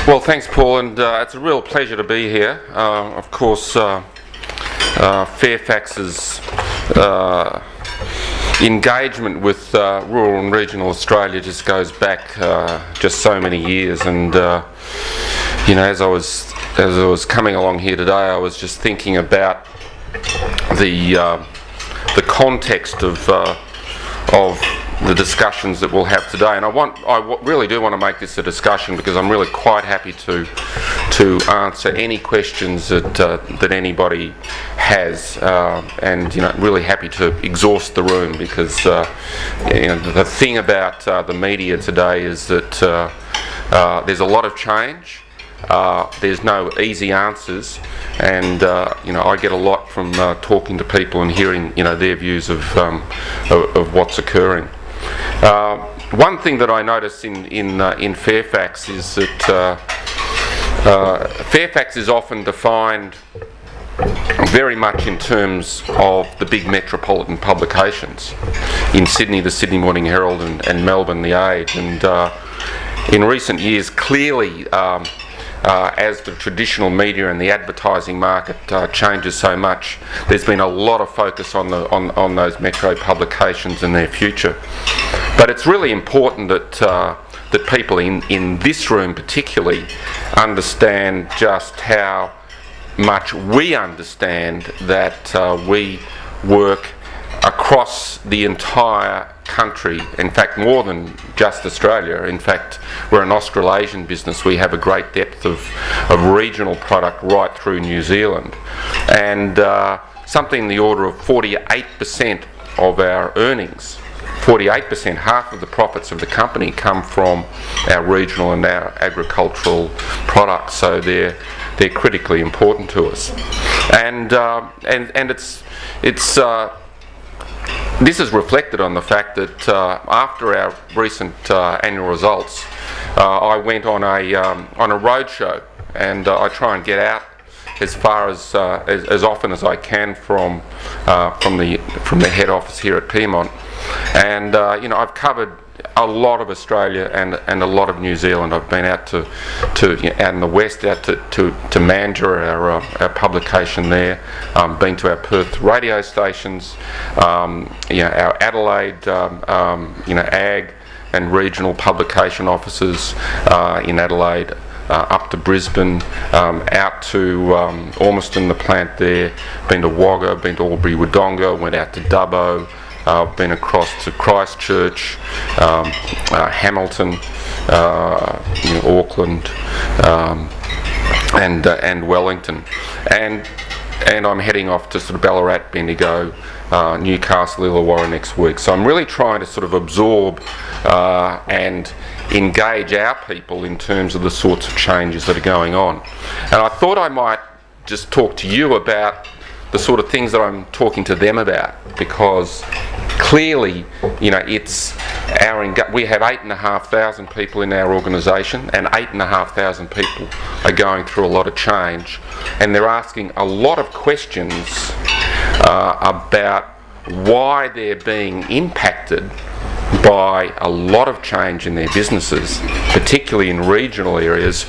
Well, thanks, Paul, and it's a real pleasure to be here. Of course, Fairfax's engagement with rural and regional Australia just goes back just so many years, and as I was coming along here today, I was just thinking about the context of the discussions that we'll have today, and I really do want to make this a discussion because I'm really quite happy to answer any questions that anybody has, and really happy to exhaust the room because the thing about the media today is that there's a lot of change. There's no easy answers, and I get a lot from talking to people and hearing their views of what's occurring. One thing that I notice in Fairfax is that Fairfax is often defined very much in terms of the big metropolitan publications. In Sydney, the Sydney Morning Herald, and Melbourne, the Age. And in recent years, clearly, as the traditional media and the advertising market changes so much, there's been a lot of focus on those metro publications and their future. But it's really important that people in this room particularly understand just how much we understand that we work across the entire country, in fact more than just Australia. In fact, we're an Australasian business. We have a great depth of regional product right through New Zealand, and something in the order of 48% of our earnings, 48%, half of the profits of the company come from our regional and our agricultural products, so they're critically important to us. And this is reflected on the fact that after our recent annual results, I went on a road show, and I try and get out as far as often as I can from the head office here at Piedmont, and I've covered a lot of Australia and a lot of New Zealand. I've been out to out in the west, out to Mandurah, our publication there. Been to our Perth radio stations, our Adelaide, ag and regional publication offices in Adelaide. Up to Brisbane, out to Ormiston, the plant there. Been to Wagga, been to Albury Wodonga, went out to Dubbo. Been across to Christchurch, Hamilton, Auckland, and Wellington, and I'm heading off to sort of Ballarat, Bendigo, Newcastle, Illawarra next week. So I'm really trying to sort of absorb and engage our people in terms of the sorts of changes that are going on. And I thought I might just talk to you about the sort of things that I'm talking to them about, because clearly, it's we have 8,500 people in our organisation, and 8,500 people are going through a lot of change, and they're asking a lot of questions about why they're being impacted by a lot of change in their businesses, particularly in regional areas,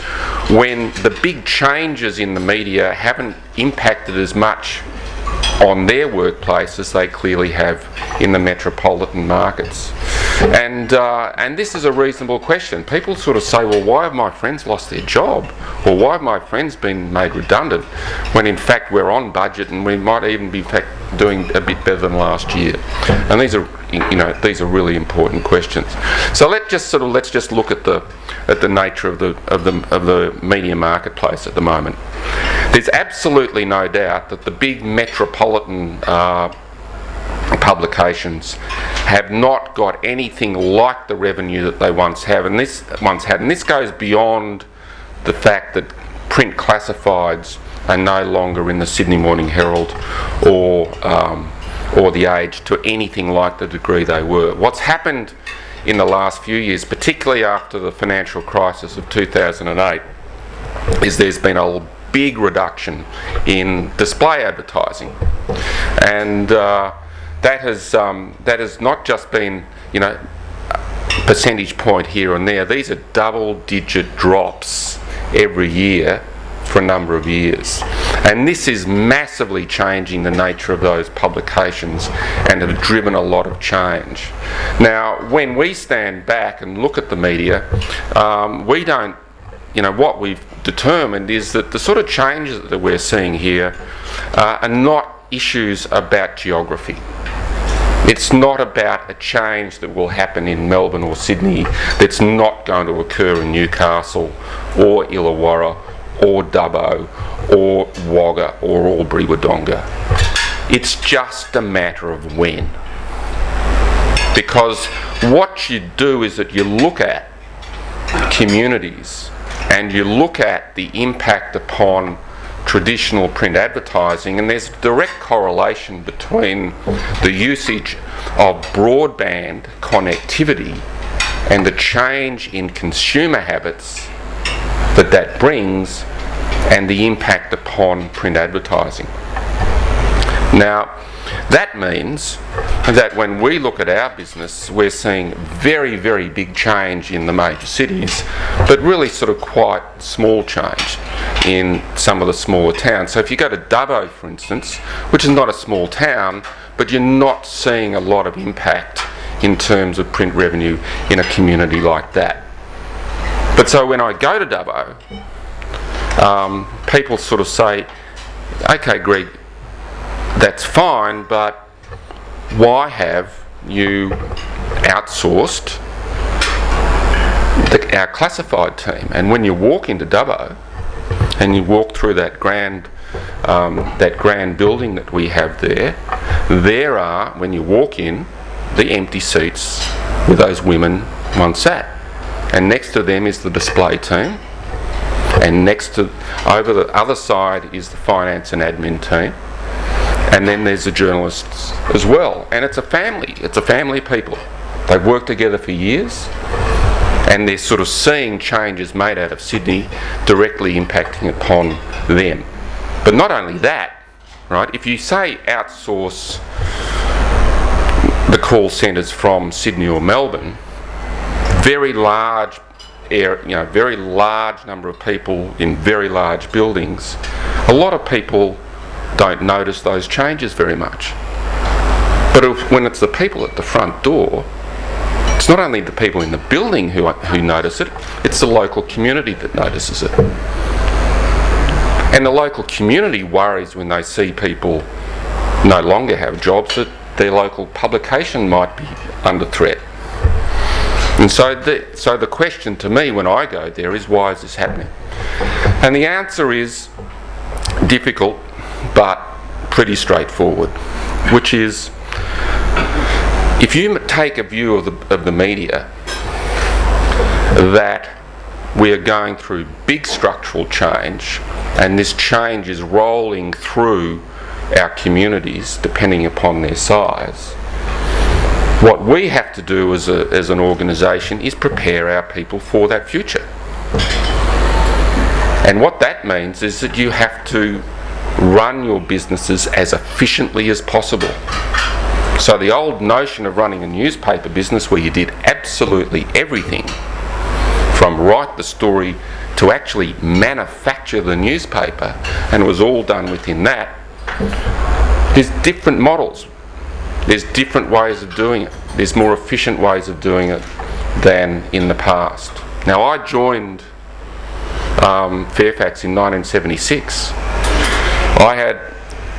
when the big changes in the media haven't impacted as much on their workplace as they clearly have in the metropolitan markets. And this is a reasonable question. People sort of say, well, why have my friends lost their job? Or why have my friends been made redundant? When in fact we're on budget, and we might even be in fact doing a bit better than last year. And these are really important questions. So let's just look at the nature of the media marketplace at the moment. There's absolutely no doubt that the big metropolitan publications have not got anything like the revenue that they once had, and this goes beyond the fact that print classifieds are no longer in the Sydney Morning Herald or the Age to anything like the degree they were. What's happened in the last few years, particularly after the financial crisis of 2008, is there's been a big reduction in display advertising, and that has not just been percentage point here and there. These are double-digit drops every year for a number of years. And this is massively changing the nature of those publications and have driven a lot of change. Now, when we stand back and look at the media, we don't, what we've determined is that the sort of changes that we're seeing here are not issues about geography. It's not about a change that will happen in Melbourne or Sydney that's not going to occur in Newcastle or Illawarra or Dubbo or Wagga or Albury-Wodonga. It's just a matter of when. Because what you do is that you look at communities and you look at the impact upon traditional print advertising, and there's a direct correlation between the usage of broadband connectivity and the change in consumer habits that brings and the impact upon print advertising. Now, that means that when we look at our business, we're seeing very, very big change in the major cities, but really sort of quite small change in some of the smaller towns. So if you go to Dubbo, for instance, which is not a small town, but you're not seeing a lot of impact in terms of print revenue in a community like that. But so when I go to Dubbo, people sort of say, okay, Greg, that's fine, but why have you outsourced our classified team? And when you walk into Dubbo and you walk through that grand building that we have there are, when you walk in, the empty seats with those women once sat. And next to them is the display team, and over the other side is the finance and admin team, and then there's the journalists as well. And it's a family of people. They've worked together for years, and they're sort of seeing changes made out of Sydney directly impacting upon them. But not only that, right, if you say outsource the call centres from Sydney or Melbourne, very large number of people in very large buildings, a lot of people don't notice those changes very much. But when it's the people at the front door, it's not only the people in the building who notice it, it's the local community that notices it. And the local community worries when they see people no longer have jobs that their local publication might be under threat. And so the question to me when I go there is, why is this happening? And the answer is difficult but pretty straightforward, which is, if you take a view of the media that we are going through big structural change, and this change is rolling through our communities depending upon their size, what we have to do as an organisation is prepare our people for that future. And what that means is that you have to run your businesses as efficiently as possible. So the old notion of running a newspaper business where you did absolutely everything, from write the story to actually manufacture the newspaper, and it was all done within that, there's different models. There's different ways of doing it. There's more efficient ways of doing it than in the past. Now, I joined Fairfax in 1976. I had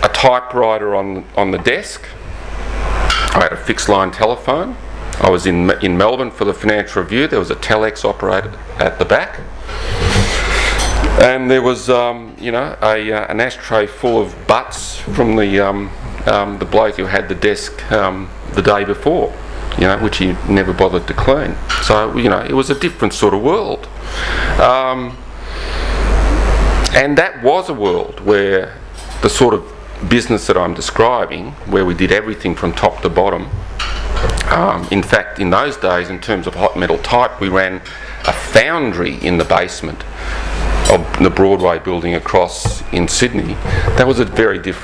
a typewriter on the desk. I had a fixed line telephone. I was in Melbourne for the Financial Review. There was a telex operator at the back, and there was an ashtray full of butts from the bloke who had the desk the day before, which he never bothered to clean. So it was a different sort of world, and that was a world where the sort of business that I'm describing, where we did everything from top to bottom. In fact, in those days, in terms of hot metal type, we ran a foundry in the basement of the Broadway building across in Sydney. That was a very different